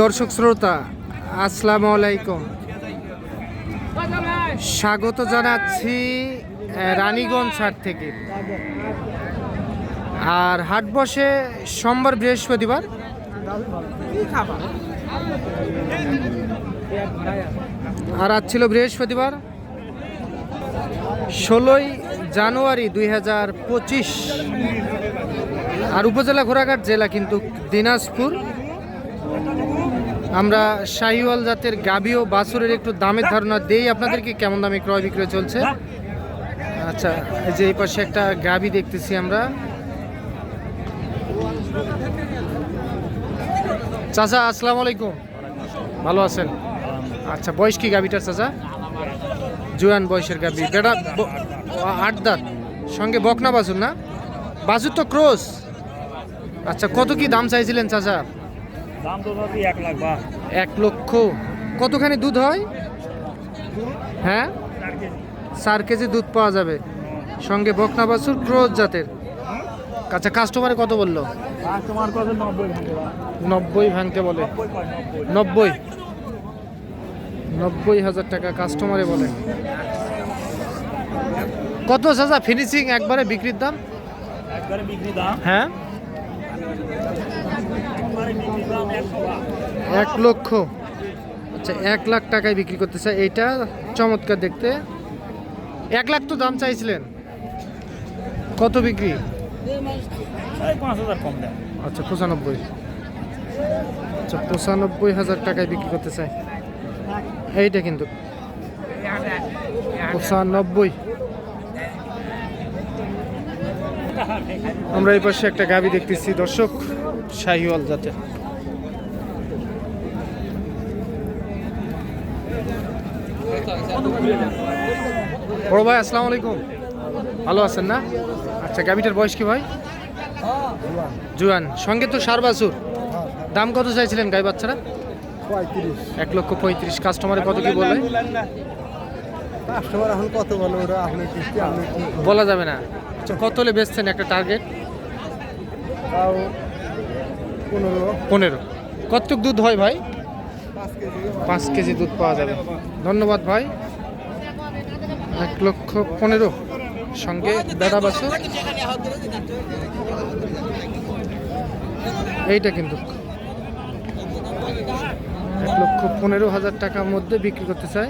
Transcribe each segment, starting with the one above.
দর্শক শ্রোতা আসসালামু আলাইকুম, স্বাগত জানাচ্ছি রানীগঞ্জ হাট থেকে। আর হাট বসে সোমবার বৃহস্পতিবার। আর আজ ছিল বৃহস্পতিবার 16ই জানুয়ারি 2025। আর উপজেলা ঘোড়াঘাট, জেলা কিন্তু দিনাজপুর। আমরা শাহিওয়াল জাতের গাভী ও বাছুরের একটু দামের ধারণা দেই আপনাদেরকে, কেমন দামে ক্রয় বিক্রয় চলছে। আচ্ছা, এই যে এই পাশে একটা গাভী দেখতেছি আমরা। চাচা আসসালামু আলাইকুম, ভালো আছেন? আচ্ছা, বয়স কি গাভীটার চাচা? জুয়ান বয়সের গাভী, বেটা 8 দাঁত, সঙ্গে বকনা বাছুর না? বাছুর তো ক্রস। আচ্ছা, কত কি দাম চাইছিলেন চাচা? দাম তো 1 লক্ষ। কতখানি দুধ হয়? হ্যাঁ, 4 কেজি দুধ পাওয়া যাবে, সঙ্গে বকনা বাছুর ক্রস জাতের। আচ্ছা, কাস্টমারে কত বললো? কাস্টমার কত? 90 ভাঙতে বলে। 90,000 টাকা কাস্টমারে বলে। কত চাচা ফিনিশিং একবারে বিক্রির দাম? একবারে বিক্রি দাম, হ্যাঁ, 1 লক্ষ। আচ্ছা, 1 লাখ টাকায় বিক্রি করতে চাই। এইটা চমৎকার দেখতে। 1 লাখ তো দাম চাইছিলেন, কত বিক্রি? 5,000 কম দেয়। আচ্ছা, 95। আচ্ছা, 95,000 টাকায় বিক্রি করতে চাই। এইটা কিন্তু 95। আমরা এই পাশে একটা গাভী দেখতেছি দর্শক, শাহিওয়াল জাতের। বড় ভাই আসসালামু আলাইকুম, ভালো আছেন না? আচ্ছা, গাভীটার বয়স কি ভাই? জুয়ান, সঙ্গে তো ষাঁড় বাছুর। দাম কত চাইছিলেন গাই বাচ্চারা? 1 লক্ষ 35। কাস্টমারে কত কি বলে? কাস্টমার এখন কত বলে ওরা আপনি বলা যাবে না। আচ্ছা, কত হলে বেচছেন একটা টার্গেট? তাও 15। কতটুক দুধ হয় ভাই? 5 কেজি দুধ পাওয়া যাবে। ধন্যবাদ ভাই। 1 লক্ষ 15, সঙ্গে বেড়া বাছুর। এইটা কিন্তু 1,15,000 টাকার মধ্যে বিক্রি করতে চাই।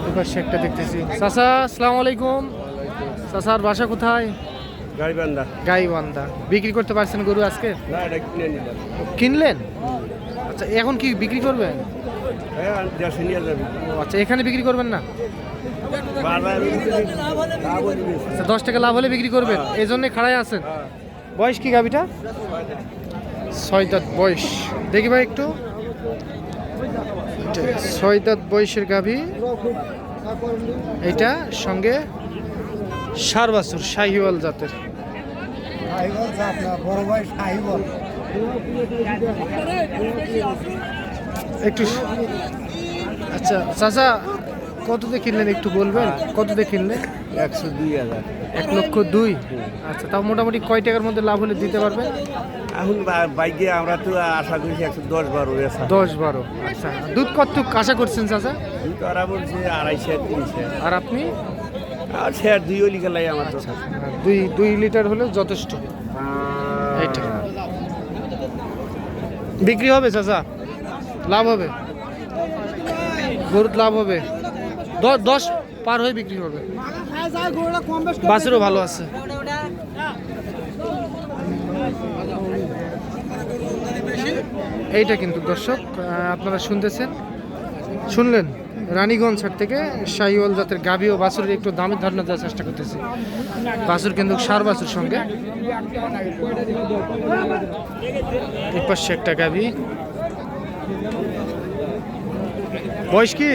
এবার একটা দেখতেছি। চাচা আসসালামু আলাইকুম। চাচার বাসা কোথায়? গাইবান্ধা। গাইবান্ধা। বিক্রি করতে পারছেন গরু আজকে? না, এটা কিনে নিলাম। কিনলেন? আচ্ছা, এখন কি বিক্রি করবেন? হ্যাঁ, দেশে নিয়ে যাবে। আচ্ছা, এখানে বিক্রি করবেন না? আচ্ছা, 10 টাকা লাভ হলে বিক্রি করবেন, এই জন্যে খাড়ায় আছেন। বয়স কি গাভীটা? 6 দাঁত বয়স। দেখি ভাই একটু। 6 দাঁত বয়সের গাভী এইটা, সঙ্গে ষাঁড় বাছুর শাহিওয়াল জাতের। একটু আচ্ছা চাচা, কত দিয়ে কিনলেন একটু বলবেন? কত দিয়ে কিনলেন? 102,000। 1 লক্ষ 2। আচ্ছা, তাও মোটামুটি কয় টাকার মধ্যে লাভ হলে দিতে পারবেন? এখন বাইকে আমরা তো আশা করছি 110-12। 10-12। আচ্ছা, দুধ কত আশা করছেন চাচা? তারা বলছে 250-300। আর আপনি? আর শেয়ার 2 লিখালাই আমার তো। 2 লিটার হলে যথেষ্ট। এইটা বিক্রি হবে চাচা? লাভ হবে? গরুর লাভ হবে? 10 পার হয়ে বিক্রি হবে। বাছুরও ভালো আছে। এইটা কিন্তু দর্শক আপনারা শুনলেন রানীগঞ্জ হাট থেকে শাহিওয়াল জাতের গাভী ও বাছুরের একটু দামের ধারণা দেওয়ার চেষ্টা করতেছি। বাছুর কিন্তু ষাঁড় বাছুর সঙ্গে। এই পাশে একটা গাভী। বয়স কি?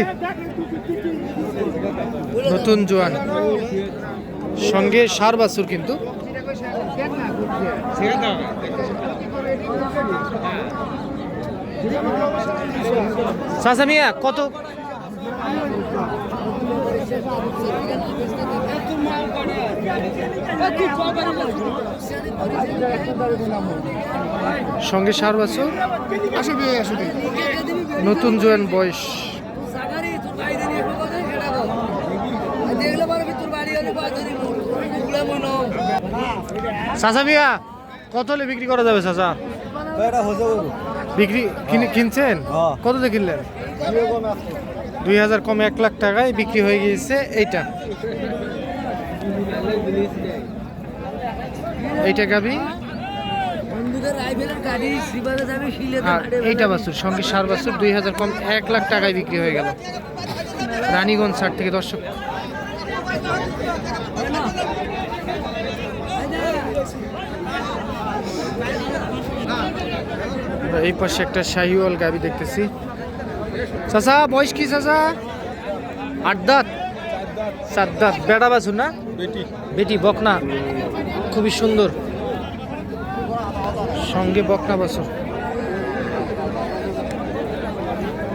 নতুন জোয়ান, সঙ্গে ষাঁড় বাছুর কিন্তু। চাচা মিয়া কত সঙ্গে সার বাছুর, নতুন জোয়ান বয়স। চাচা মিয়া কত হলে বিক্রি করা যাবে চাচা? বিক্রি কিনছেন? কত দিয়ে কিনলেন? 2000 কম, 1 লাখ টাকায় বিক্রি হয়ে গিয়েছে। এইটা গাবি আর এইটা বাছুর, সঙ্গে সার বাছুর 2000 কম 1 লাখ টাকায় বিক্রি হয়ে গেল রানীগঞ্জ হাট থেকে। দর্শক এই পাশে একটা শাহিওয়াল গাবি দেখতেছি। চাচা বয়স কি চাচা? 8 দাঁত, 7 দাঁত, বেড়া বাছুর না? বেটি বকনা, খুবই সুন্দর, সঙ্গে বকনা বাছুর।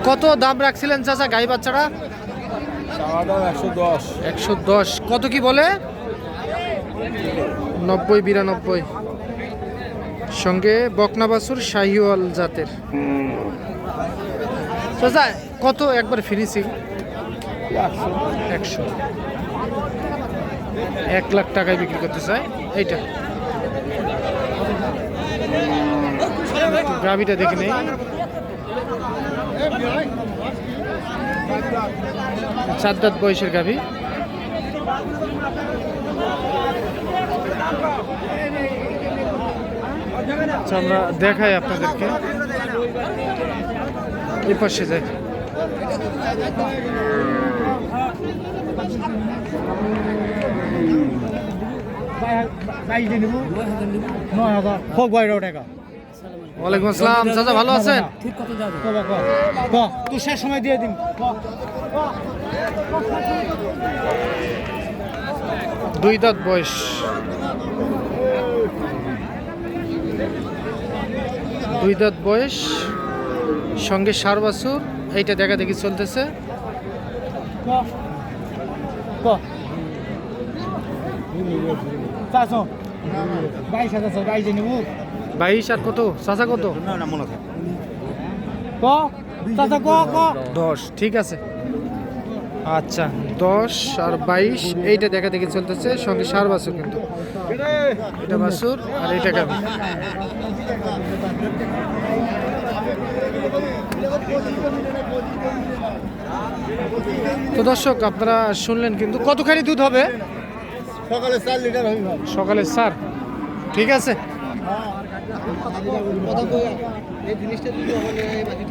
কত দাম রাখছিলেন চাচা গাই বাচ্চারা? 110। কত কি বলে? 90-92। সঙ্গে বকনা বাছুর শাহিওয়াল জাতের। চাচা কত একবার ফিনিশিং? 100। 1 লাখ টাকায় বিক্রি করতে চায়। এইটা গাবিটা দেখে নেই। 7 দাঁত বয়সের গাবি। আচ্ছা, আমরা দেখাই আপনাদেরকে। এই পাশে যাই। ওয়ালাইকুম আসসালাম চাচা, ভালো আছেন? তুষার সময় দিয়ে দিন। 2 দাঁত বয়স। 2 দাঁত বয়স, সঙ্গে সার বাছুর। এইটা দেখা দেখি চলতেছে। 22 আর কত চাচা? কত? 10। ঠিক আছে, আচ্ছা 10 আর 22 এইটা দেখা দেখি চলতেছে। সঙ্গে সার বাছুর, কিন্তু এটা বাছুর আর এইটা গাবি। তো দর্শক আপনারা শুনলেন, কিন্তু কতখানি দুধ হবে? সকালে 4 লিটার হবে। সকালে 4। ঠিক আছে। এই জিনিসটা যদি